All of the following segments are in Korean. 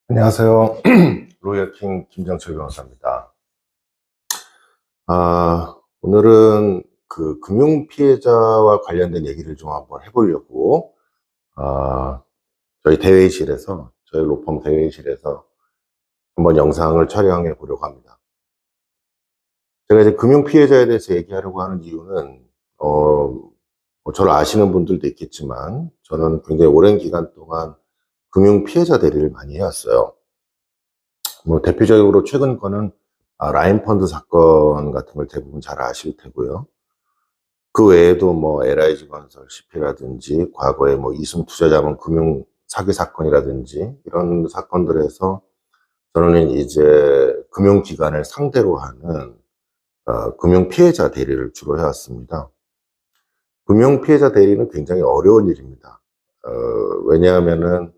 안녕하세요. 로이어킹 김정철 변호사입니다. 오늘은 그 금융 피해자와 관련된 얘기를 좀 한번 해보려고, 아, 저희 로펌 대회의실에서 한번 영상을 촬영해 보려고 합니다. 제가 이제 금융 피해자에 대해서 얘기하려고 하는 이유는, 저를 아시는 분들도 있겠지만, 저는 굉장히 오랜 기간 동안 금융 피해자 대리를 많이 해왔어요. 대표적으로 최근 거는 라인 펀드 사건 같은 걸 대부분 잘 아실 테고요. 그 외에도 LIG 건설 CP라든지 과거에 이숨 투자자문 금융 사기 사건이라든지 이런 사건들에서 저는 이제 금융기관을 상대로 하는 금융 피해자 대리를 주로 해왔습니다. 금융 피해자 대리는 굉장히 어려운 일입니다. 왜냐하면은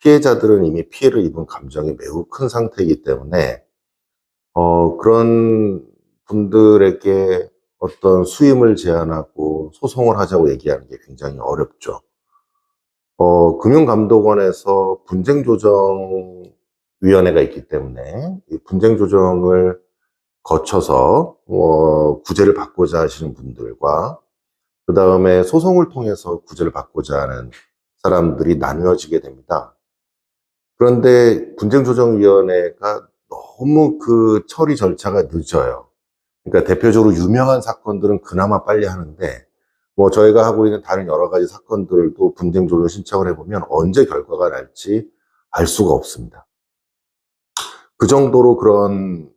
피해자들은 이미 피해를 입은 감정이 매우 큰 상태이기 때문에 그런 분들에게 어떤 수임을 제한하고 소송을 하자고 얘기하는 게 굉장히 어렵죠. 금융감독원에서 분쟁조정위원회가 있기 때문에 이 분쟁조정을 거쳐서 구제를 받고자 하시는 분들과 그 다음에 소송을 통해서 구제를 받고자 하는 사람들이 나누어지게 됩니다. 그런데 분쟁조정위원회가 너무 그 처리 절차가 늦어요. 그러니까 대표적으로 유명한 사건들은 그나마 빨리 하는데, 저희가 하고 있는 다른 여러 가지 사건들도 분쟁조정 신청을 해보면 언제 결과가 날지 알 수가 없습니다. 그 정도로 그런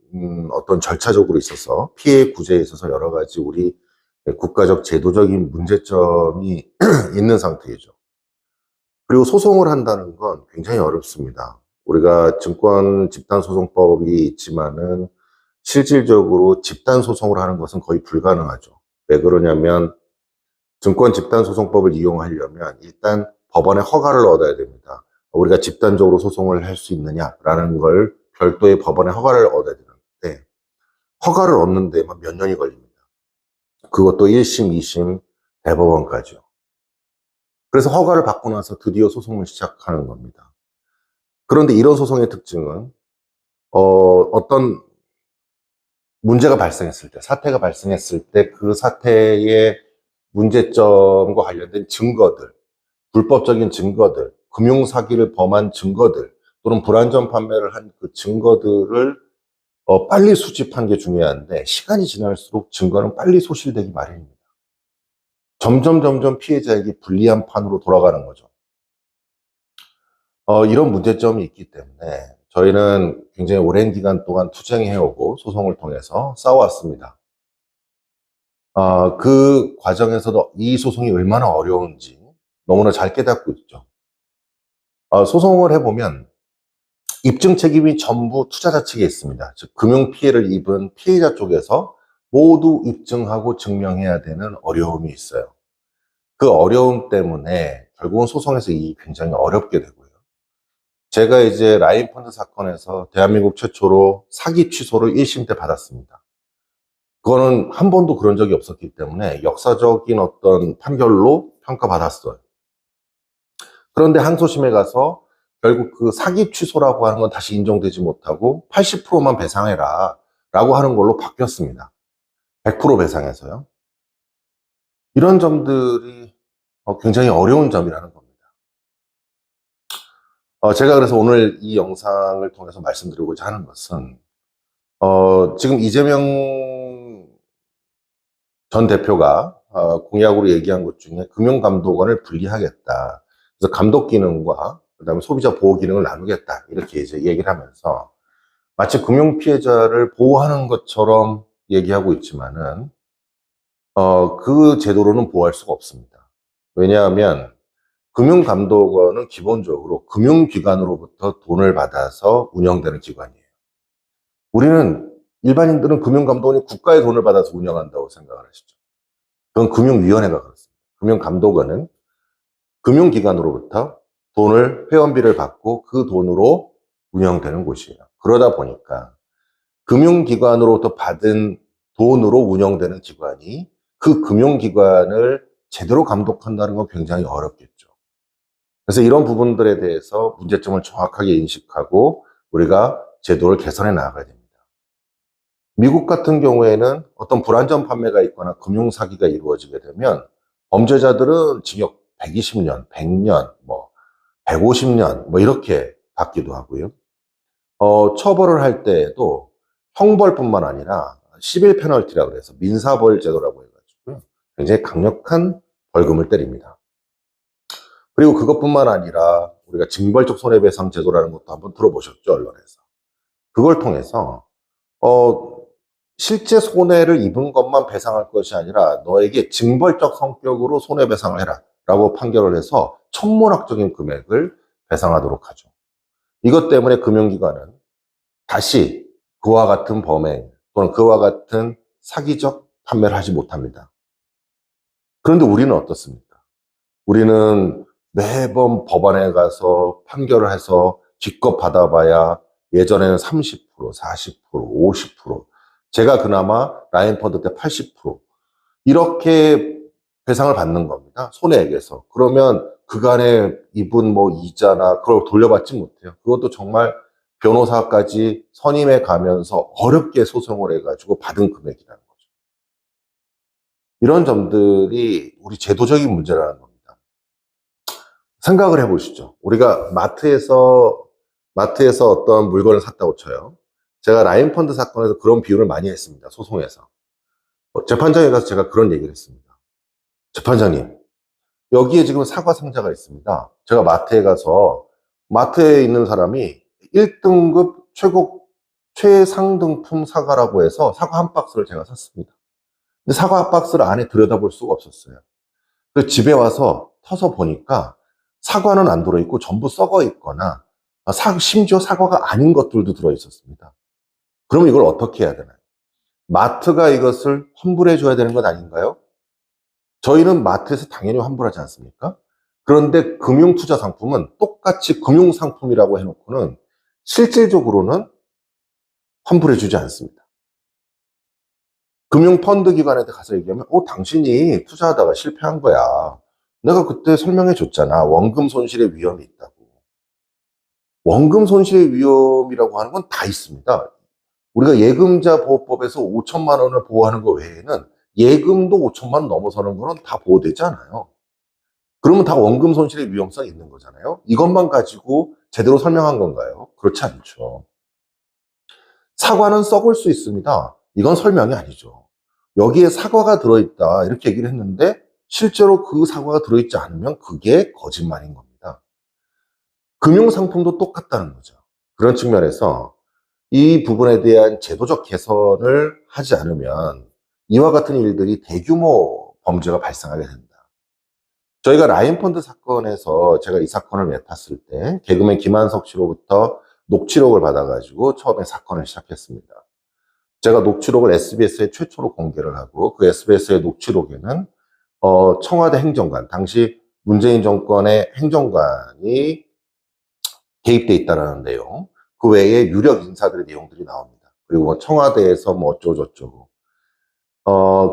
어떤 절차적으로 있어서 피해 구제에 있어서 여러 가지 우리 국가적 제도적인 문제점이 있는 상태이죠. 그리고 소송을 한다는 건 굉장히 어렵습니다. 우리가 증권 집단소송법이 있지만은 실질적으로 집단소송을 하는 것은 거의 불가능하죠. 왜 그러냐면 증권 집단소송법을 이용하려면 일단 법원의 허가를 얻어야 됩니다. 우리가 집단적으로 소송을 할 수 있느냐라는 걸 별도의 법원의 허가를 얻어야 되는데 허가를 얻는 데만 몇 년이 걸립니다. 그것도 1심, 2심, 대법원까지요. 그래서 허가를 받고 나서 드디어 소송을 시작하는 겁니다. 그런데 이런 소송의 특징은 어떤 문제가 발생했을 때, 사태가 발생했을 때 그 사태의 문제점과 관련된 증거들, 불법적인 증거들, 금융사기를 범한 증거들, 또는 불안전 판매를 한 그 증거들을 빨리 수집한 게 중요한데 시간이 지날수록 증거는 빨리 소실되기 마련입니다. 점점 피해자에게 불리한 판으로 돌아가는 거죠. 이런 문제점이 있기 때문에 저희는 굉장히 오랜 기간 동안 투쟁해오고 소송을 통해서 싸워왔습니다. 그 과정에서도 이 소송이 얼마나 어려운지 너무나 잘 깨닫고 있죠. 소송을 해보면 입증 책임이 전부 투자자 측에 있습니다. 즉 금융 피해를 입은 피해자 쪽에서 모두 입증하고 증명해야 되는 어려움이 있어요. 그 어려움 때문에 결국은 소송에서 이익이 굉장히 어렵게 되고요. 제가 이제 라인펀드 사건에서 대한민국 최초로 사기 취소를 1심 때 받았습니다. 그거는 한 번도 그런 적이 없었기 때문에 역사적인 어떤 판결로 평가받았어요. 그런데 항소심에 가서 결국 그 사기 취소라고 하는 건 다시 인정되지 못하고 80%만 배상해라 라고 하는 걸로 바뀌었습니다. 100% 배상해서요. 이런 점들이 굉장히 어려운 점이라는 겁니다. 제가 그래서 오늘 이 영상을 통해서 말씀드리고자 하는 것은 지금 이재명 전 대표가 공약으로 얘기한 것 중에 금융감독원을 분리하겠다. 그래서 감독 기능과 그다음에 소비자 보호 기능을 나누겠다. 이렇게 이제 얘기를 하면서 마치 금융 피해자를 보호하는 것처럼 얘기하고 있지만은 그 제도로는 보호할 수가 없습니다. 왜냐하면 금융감독원은 기본적으로 금융기관으로부터 돈을 받아서 운영되는 기관이에요. 우리는 일반인들은 금융감독원이 국가의 돈을 받아서 운영한다고 생각을 하시죠. 그건 금융위원회가 그렇습니다. 금융감독원은 금융기관으로부터 돈을 회원비를 받고 그 돈으로 운영되는 곳이에요. 그러다 보니까 금융기관으로부터 받은 돈으로 운영되는 기관이 그 금융기관을 제대로 감독한다는 건 굉장히 어렵겠죠. 그래서 이런 부분들에 대해서 문제점을 정확하게 인식하고 우리가 제도를 개선해 나가야 됩니다. 미국 같은 경우에는 어떤 불안전 판매가 있거나 금융사기가 이루어지게 되면 범죄자들은 징역 120년, 100년, 150년, 이렇게 받기도 하고요. 처벌을 할 때에도 형벌뿐만 아니라 시빌 페널티라고 해서 민사벌 제도라고 해가지고요. 굉장히 강력한 벌금을 때립니다. 그리고 그것뿐만 아니라 우리가 징벌적 손해배상 제도라는 것도 한번 들어보셨죠, 언론에서. 그걸 통해서 실제 손해를 입은 것만 배상할 것이 아니라 너에게 징벌적 성격으로 손해배상을 해라 라고 판결을 해서 천문학적인 금액을 배상하도록 하죠. 이것 때문에 금융기관은 다시 그와 같은 범행 또는 그와 같은 사기적 판매를 하지 못합니다. 그런데 우리는 어떻습니까? 우리는 매번 법원에 가서 판결을 해서 기껏 받아봐야 예전에는 30%, 40%, 50%, 제가 그나마 라인펀드 때 80% 이렇게 배상을 받는 겁니다. 손해액에서. 그러면 그간에 입은 이자나 그걸 돌려받지 못해요. 그것도 정말 변호사까지 선임해 가면서 어렵게 소송을 해가지고 받은 금액이라는 거죠. 이런 점들이 우리 제도적인 문제라는 겁니다. 생각을 해보시죠. 우리가 마트에서 어떤 물건을 샀다고 쳐요. 제가 라인펀드 사건에서 그런 비유를 많이 했습니다. 소송에서. 재판장에 가서 제가 그런 얘기를 했습니다. 재판장님, 여기에 지금 사과 상자가 있습니다. 제가 마트에 가서 마트에 있는 사람이 1등급 최상등품 사과라고 해서 사과 한 박스를 제가 샀습니다. 근데 사과 한 박스를 안에 들여다볼 수가 없었어요. 그래서 집에 와서 터서 보니까 사과는 안 들어있고 전부 썩어 있거나 심지어 사과가 아닌 것들도 들어있었습니다. 그럼 이걸 어떻게 해야 되나요? 마트가 이것을 환불해 줘야 되는 것 아닌가요? 저희는 마트에서 당연히 환불하지 않습니까? 그런데 금융투자 상품은 똑같이 금융상품이라고 해놓고는 실질적으로는 환불해 주지 않습니다. 금융펀드 기관한테 가서 얘기하면 당신이 투자하다가 실패한 거야. 내가 그때 설명해 줬잖아. 원금 손실의 위험이 있다고. 원금 손실의 위험이라고 하는 건 다 있습니다. 우리가 예금자 보호법에서 5천만 원을 보호하는 것 외에는 예금도 5천만 원 넘어서는 거는 다 보호되지 않아요. 그러면 다 원금 손실의 위험성이 있는 거잖아요. 이것만 가지고 제대로 설명한 건가요? 그렇지 않죠. 사과는 썩을 수 있습니다. 이건 설명이 아니죠. 여기에 사과가 들어있다 이렇게 얘기를 했는데 실제로 그 사과가 들어있지 않으면 그게 거짓말인 겁니다. 금융상품도 똑같다는 거죠. 그런 측면에서 이 부분에 대한 제도적 개선을 하지 않으면 이와 같은 일들이 대규모 범죄가 발생하게 됩니다. 저희가 라인펀드 사건에서 제가 이 사건을 맡았을 때 개그맨 김한석 씨로부터 녹취록을 받아가지고 처음에 사건을 시작했습니다. 제가 녹취록을 SBS에 최초로 공개를 하고 그 SBS의 녹취록에는 청와대 행정관, 당시 문재인 정권의 행정관이 개입돼 있다는 내용, 그 외에 유력 인사들의 내용들이 나옵니다. 그리고 청와대에서 어쩌고저쩌고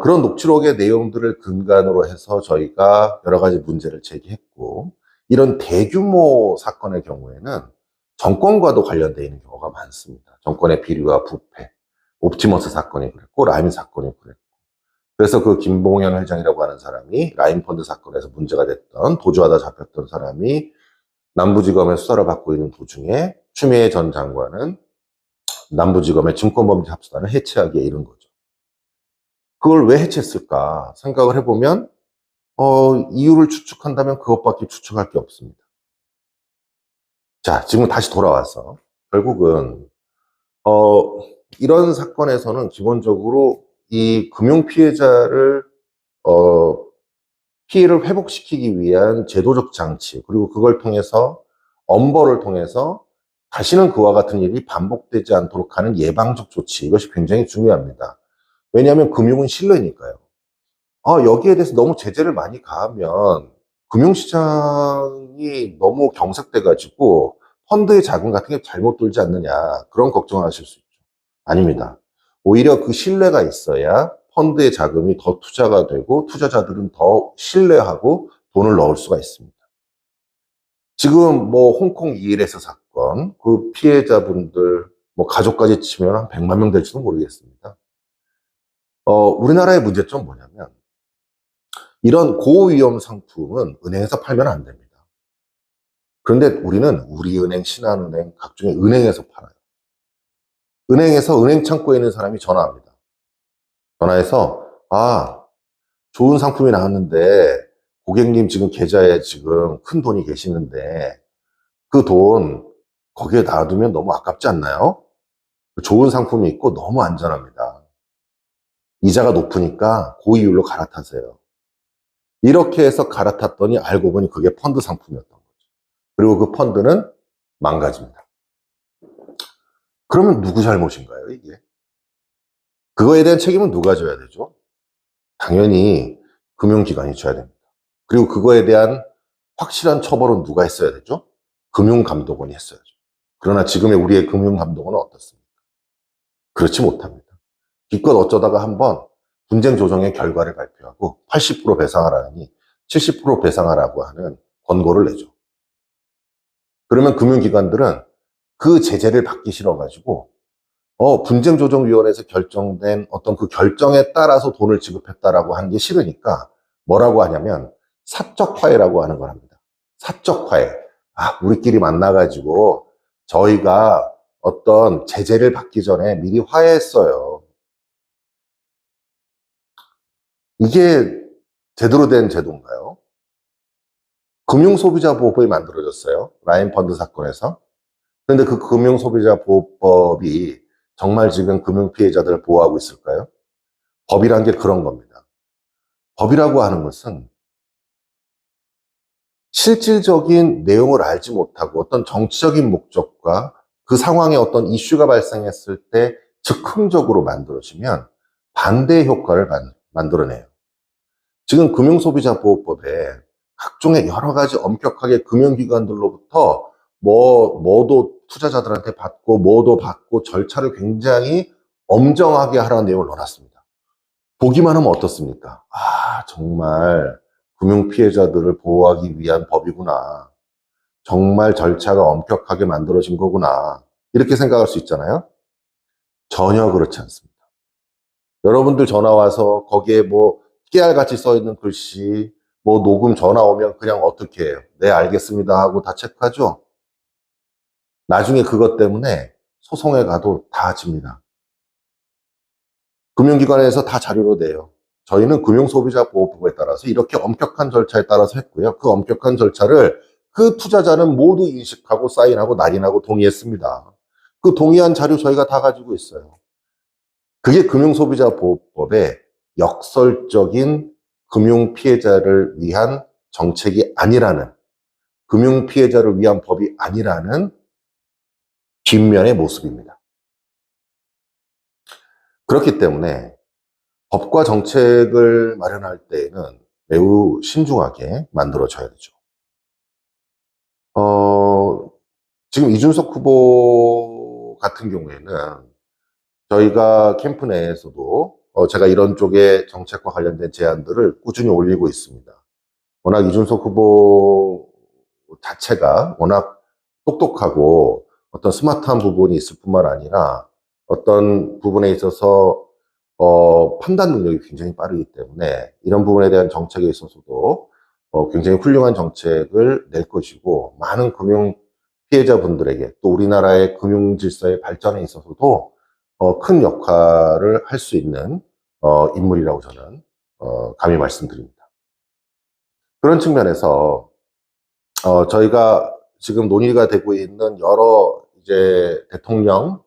그런 녹취록의 내용들을 근간으로 해서 저희가 여러 가지 문제를 제기했고, 이런 대규모 사건의 경우에는 정권과도 관련되어 있는 경우가 많습니다. 정권의 비리와 부패, 옵티머스 사건이 그랬고 라임 사건이 그랬고, 그래서 그 김봉현 회장이라고 하는 사람이 라임펀드 사건에서 문제가 됐던, 도주하다 잡혔던 사람이 남부지검의 수사를 받고 있는 도중에 추미애 전 장관은 남부지검의 증권범죄합수단을 해체하기에 이른 거죠. 그걸 왜 해체했을까 생각을 해보면 이유를 추측한다면 그것밖에 추측할 게 없습니다. 자, 지금 다시 돌아와서 결국은 이런 사건에서는 기본적으로 이 금융 피해자를 피해를 회복시키기 위한 제도적 장치, 그리고 그걸 통해서 엄벌을 통해서 다시는 그와 같은 일이 반복되지 않도록 하는 예방적 조치, 이것이 굉장히 중요합니다. 왜냐하면 금융은 신뢰니까요. 여기에 대해서 너무 제재를 많이 가하면 금융시장이 너무 경색돼가지고 펀드의 자금 같은 게 잘못 돌지 않느냐, 그런 걱정을 하실 수 있죠. 아닙니다. 오히려 그 신뢰가 있어야 펀드의 자금이 더 투자가 되고 투자자들은 더 신뢰하고 돈을 넣을 수가 있습니다. 지금 뭐 홍콩 이일에서 사건, 그 피해자분들, 뭐 가족까지 치면 한 100만 명 될지도 모르겠습니다. 우리나라의 문제점은 뭐냐면, 이런 고위험 상품은 은행에서 팔면 안 됩니다. 그런데 우리는 우리은행, 신한은행, 각종의 은행에서 팔아요. 은행에서 은행 창고에 있는 사람이 전화합니다. 전화해서, 좋은 상품이 나왔는데, 고객님 지금 계좌에 지금 큰 돈이 계시는데, 그 돈 거기에 놔두면 너무 아깝지 않나요? 좋은 상품이 있고 너무 안전합니다. 이자가 높으니까 고이율로 갈아타세요. 이렇게 해서 갈아탔더니 알고 보니 그게 펀드 상품이었던 거죠. 그리고 그 펀드는 망가집니다. 그러면 누구 잘못인가요, 이게? 그거에 대한 책임은 누가 져야 되죠? 당연히 금융기관이 져야 됩니다. 그리고 그거에 대한 확실한 처벌은 누가 했어야 되죠? 금융감독원이 했어야죠. 그러나 지금의 우리의 금융감독원은 어떻습니까? 그렇지 못합니다. 기껏 어쩌다가 한번 분쟁 조정의 결과를 발표하고 80% 배상하라니 70% 배상하라고 하는 권고를 내죠. 그러면 금융기관들은 그 제재를 받기 싫어가지고 분쟁조정위원회에서 결정된 어떤 그 결정에 따라서 돈을 지급했다라고 하는 게 싫으니까 뭐라고 하냐면 사적화해라고 하는 걸 합니다. 사적화해. 우리끼리 만나가지고 저희가 어떤 제재를 받기 전에 미리 화해했어요. 이게 제대로 된 제도인가요? 금융소비자보호법이 만들어졌어요. 라인펀드 사건에서. 그런데 그 금융소비자보호법이 정말 지금 금융피해자들을 보호하고 있을까요? 법이란 게 그런 겁니다. 법이라고 하는 것은 실질적인 내용을 알지 못하고 어떤 정치적인 목적과 그 상황에 어떤 이슈가 발생했을 때 즉흥적으로 만들어지면 반대의 효과를 만들어내요. 지금 금융소비자보호법에 각종의 여러 가지 엄격하게 금융기관들로부터 뭐도 투자자들한테 받고 뭐도 받고 절차를 굉장히 엄정하게 하라는 내용을 넣어놨습니다. 보기만 하면 어떻습니까? 정말 금융피해자들을 보호하기 위한 법이구나. 정말 절차가 엄격하게 만들어진 거구나. 이렇게 생각할 수 있잖아요. 전혀 그렇지 않습니다. 여러분들 전화 와서 거기에 뭐 깨알같이 써있는 글씨, 뭐 녹음 전화 오면 그냥 어떻게 해요? 네, 알겠습니다 하고 다 체크하죠? 나중에 그것 때문에 소송에 가도 다 집니다. 금융기관에서 다 자료로 내요. 저희는 금융소비자보호법에 따라서 이렇게 엄격한 절차에 따라서 했고요. 그 엄격한 절차를 그 투자자는 모두 인식하고 사인하고 낙인하고 동의했습니다. 그 동의한 자료 저희가 다 가지고 있어요. 그게 금융소비자보호법의 역설적인 금융피해자를 위한 정책이 아니라는, 금융피해자를 위한 법이 아니라는 뒷면의 모습입니다. 그렇기 때문에 법과 정책을 마련할 때에는 매우 신중하게 만들어져야 되죠. 지금 이준석 후보 같은 경우에는 저희가 캠프 내에서도 제가 이런 쪽의 정책과 관련된 제안들을 꾸준히 올리고 있습니다. 워낙 이준석 후보 자체가 워낙 똑똑하고 어떤 스마트한 부분이 있을 뿐만 아니라 어떤 부분에 있어서 판단 능력이 굉장히 빠르기 때문에 이런 부분에 대한 정책에 있어서도 굉장히 훌륭한 정책을 낼 것이고 많은 금융 피해자분들에게 또 우리나라의 금융 질서의 발전에 있어서도 큰 역할을 할 수 있는 인물이라고 저는 감히 말씀드립니다. 그런 측면에서 저희가 지금 논의가 되고 있는 여러 이제 대통령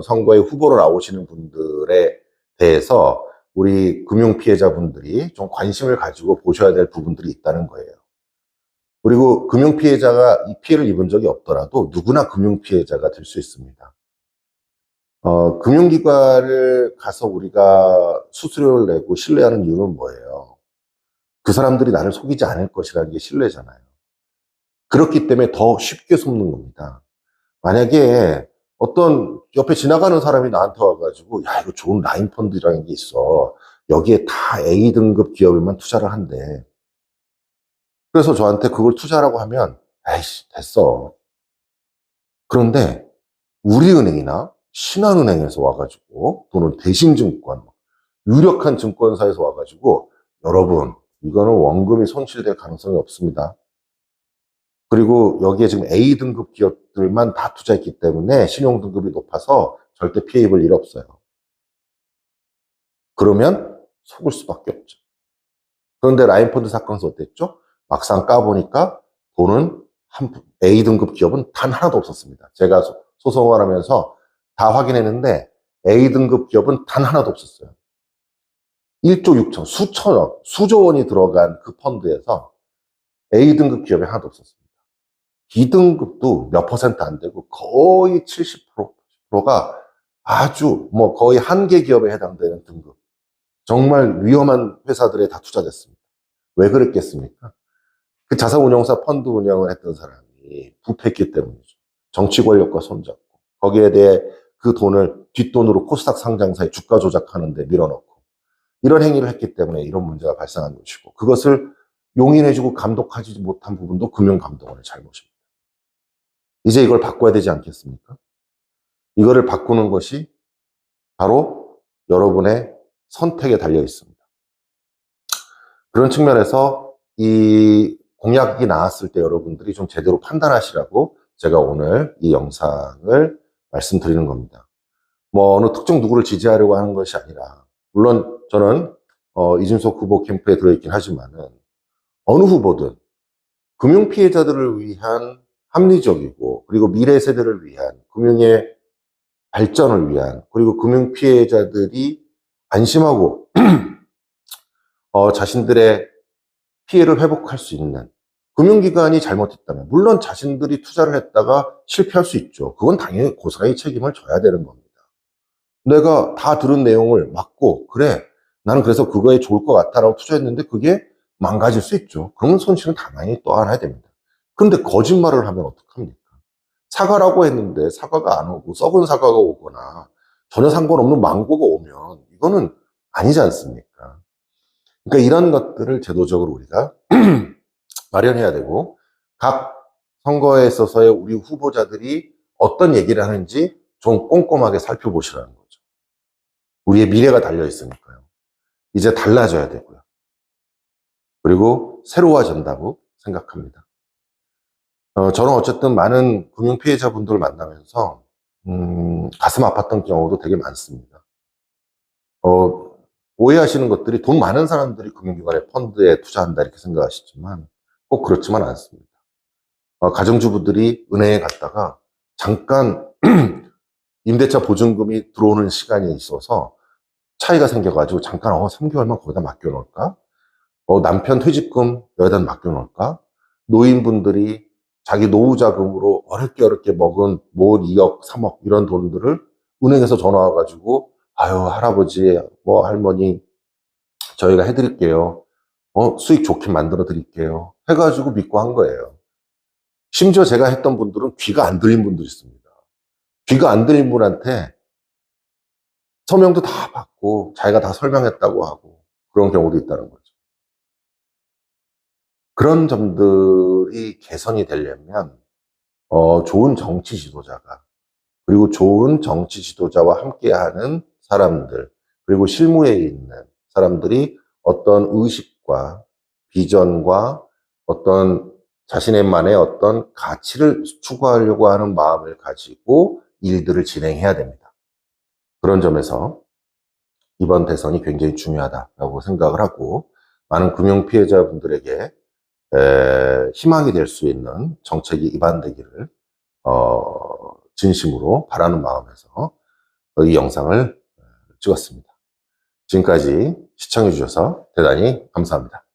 선거에 후보로 나오시는 분들에 대해서 우리 금융 피해자분들이 좀 관심을 가지고 보셔야 될 부분들이 있다는 거예요. 그리고 금융 피해자가 이 피해를 입은 적이 없더라도 누구나 금융 피해자가 될 수 있습니다. 금융기관을 가서 우리가 수수료를 내고 신뢰하는 이유는 뭐예요? 그 사람들이 나를 속이지 않을 것이라는 게 신뢰잖아요. 그렇기 때문에 더 쉽게 속는 겁니다. 만약에 어떤 옆에 지나가는 사람이 나한테 와가지고 야 이거 좋은 라인펀드라는 게 있어. 여기에 다 A등급 기업에만 투자를 한대. 그래서 저한테 그걸 투자라고 하면 에이씨, 됐어. 그런데 우리은행이나 신한은행에서 와가지고 또는 대신증권, 유력한 증권사에서 와가지고 여러분, 이거는 원금이 손실될 가능성이 없습니다. 그리고 여기에 지금 A등급 기업들만 다 투자했기 때문에 신용등급이 높아서 절대 피해 입을 일 없어요. 그러면 속을 수밖에 없죠. 그런데 라인펀드 사건에서 어땠죠? 막상 까보니까 돈은 A등급 기업은 단 하나도 없었습니다. 제가 소송을 하면서 다 확인했는데 A등급 기업은 단 하나도 없었어요. 1조 6천, 수천억, 수조 원이 들어간 그 펀드에서 A등급 기업이 하나도 없었습니다. B등급도 몇 퍼센트 안 되고 거의 70%가 아주 뭐 거의 한 개 기업에 해당되는 등급. 정말 위험한 회사들에 다 투자됐습니다. 왜 그랬겠습니까? 그 자산운용사 펀드 운영을 했던 사람이 부패했기 때문이죠. 정치 권력과 손잡고 거기에 대해 그 돈을 뒷돈으로 코스닥 상장사에 주가 조작하는데 밀어넣고 이런 행위를 했기 때문에 이런 문제가 발생한 것이고 그것을 용인해주고 감독하지 못한 부분도 금융감독원의 잘못입니다. 이제 이걸 바꿔야 되지 않겠습니까? 이거를 바꾸는 것이 바로 여러분의 선택에 달려 있습니다. 그런 측면에서 이 공약이 나왔을 때 여러분들이 좀 제대로 판단하시라고 제가 오늘 이 영상을 말씀드리는 겁니다. 뭐 어느 특정 누구를 지지하려고 하는 것이 아니라 물론 저는 이준석 후보 캠프에 들어있긴 하지만은 어느 후보든 금융 피해자들을 위한 합리적이고 그리고 미래 세대를 위한 금융의 발전을 위한 그리고 금융 피해자들이 안심하고 자신들의 피해를 회복할 수 있는 금융기관이 잘못했다면 물론 자신들이 투자를 했다가 실패할 수 있죠. 그건 당연히 고스란히 책임을 져야 되는 겁니다. 내가 다 들은 내용을 맞고 그래 나는 그래서 그거에 좋을 것 같다라고 투자했는데 그게 망가질 수 있죠. 그러면 손실은 당연히 또 알아야 됩니다. 그런데 거짓말을 하면 어떡합니까? 사과라고 했는데 사과가 안 오고 썩은 사과가 오거나 전혀 상관없는 망고가 오면 이거는 아니지 않습니까? 그러니까 이런 것들을 제도적으로 우리가 마련해야 되고 각 선거에 있어서의 우리 후보자들이 어떤 얘기를 하는지 좀 꼼꼼하게 살펴보시라는 거죠. 우리의 미래가 달려 있으니까요. 이제 달라져야 되고요. 그리고 새로워진다고 생각합니다. 저는 어쨌든 많은 금융 피해자분들을 만나면서 가슴 아팠던 경우도 되게 많습니다. 오해하시는 것들이 돈 많은 사람들이 금융기관의 펀드에 투자한다 이렇게 생각하시지만 꼭 그렇지만 않습니다. 가정주부들이 은행에 갔다가 잠깐 임대차 보증금이 들어오는 시간이 있어서 차이가 생겨가지고 잠깐 3개월만 거기다 맡겨놓을까? 남편 퇴직금 여기다 맡겨놓을까? 노인분들이 자기 노후 자금으로 어렵게 먹은 뭐 2억, 3억 이런 돈들을 은행에서 전화 와가지고 아유 할아버지 뭐 할머니 저희가 해드릴게요. 수익 좋게 만들어 드릴게요. 해가지고 믿고 한 거예요. 심지어 제가 했던 분들은 귀가 안 들린 분들이 있습니다. 귀가 안 들린 분한테 서명도 다 받고 자기가 다 설명했다고 하고 그런 경우도 있다는 거죠. 그런 점들이 개선이 되려면 좋은 정치 지도자가 그리고 좋은 정치 지도자와 함께하는 사람들 그리고 실무에 있는 사람들이 어떤 의식과 비전과 어떤 자신의만의 어떤 가치를 추구하려고 하는 마음을 가지고 일들을 진행해야 됩니다. 그런 점에서 이번 대선이 굉장히 중요하다고 생각을 하고 많은 금융 피해자분들에게 희망이 될 수 있는 정책이 입안되기를 진심으로 바라는 마음에서 이 영상을 찍었습니다. 지금까지 시청해 주셔서 대단히 감사합니다.